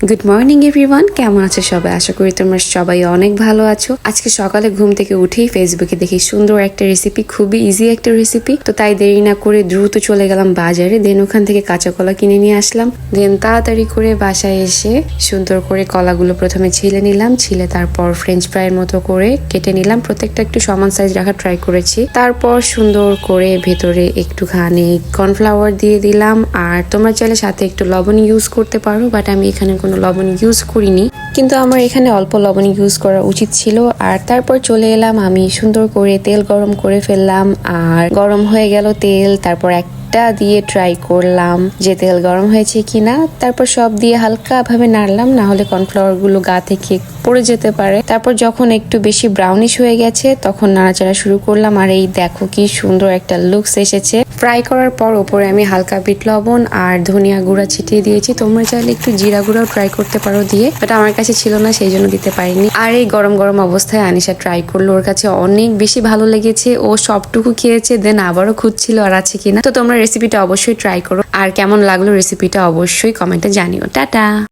Good morning everyone, কেমন আছো সবাই? আশা করি তোমরা সবাই অনেক ভালো আছো। আজকে সকালে ঘুম থেকে উঠেই ফেসবুকে দেখি সুন্দর একটা রেসিপি, খুবই ইজি একটা রেসিপি। তো তাই দেরি না করে দ্রুত চলে গেলাম বাজারে। দেন ওখান থেকে কাঁচা কলা কিনে নিয়ে আসলাম। দেন তাড়াতাড়ি করে বাসায় এসে সুন্দর করে কলাগুলো প্রথমে ছিলে নিলাম। ছিলে তারপর ফ্রেঞ্চ ফ্রাইয়ের মতো করে কেটে নিলাম। প্রত্যেকটা একটু সমান সাইজ রাখার ট্রাই করেছি। তারপর সুন্দর করে ভেতরে একটুখানি কর্নফ্লাওয়ার দিয়ে দিলাম। আর তোমরা চাইলে সাথে একটু লবণ ইউজ করতে পারো, বাট আমি এখানে কোনো লবণ ইউজ করিনি, কিন্তু আমার এখানে অল্প লবণ ইউজ করা উচিত ছিল। আর তারপর চলে এলাম, আমি সুন্দর করে তেল গরম করে ফেললাম। আর গরম হয়ে গেল তেল, তারপর একটা দিয়ে ট্রাই করলাম যে তেল গরম হয়েছে কিনা। তারপর সব দিয়ে হালকা ভাবে নাড়লাম, না হলে কর্নফ্লাওয়ার গুলো গা থেকে পড়ে যেতে পারে। তারপর যখন একটু বেশি ব্রাউনিশ হয়ে গেছে তখন নাড়াচাড়া শুরু করলাম। আর এই দেখো কি সুন্দর একটা লুকস এসেছে। ফ্রাই করার পর ওপরে আমি হালকা বিট লবণ আর ধনিয়া গুঁড়া ছিটিয়ে দিয়েছি। তোমরা চাইলে একটু জিরা গুঁড়াও ট্রাই করতে পারো দিয়ে, বাট আমার কাছে ছিল না, সেই জন্য দিতে পারিনি। আর এই গরম গরম অবস্থায় আনিশা ট্রাই করলো, ওর কাছে অনেক বেশি ভালো লেগেছে। ও সবটুকু খেয়েছে, দেন আবারও খুঁজছিল আর আছে কিনা। তো তোমরা রেসিপিটা অবশ্যই ট্রাই করো, আর কেমন লাগলো রেসিপিটা অবশ্যই কমেন্টে জানিও। টাটা।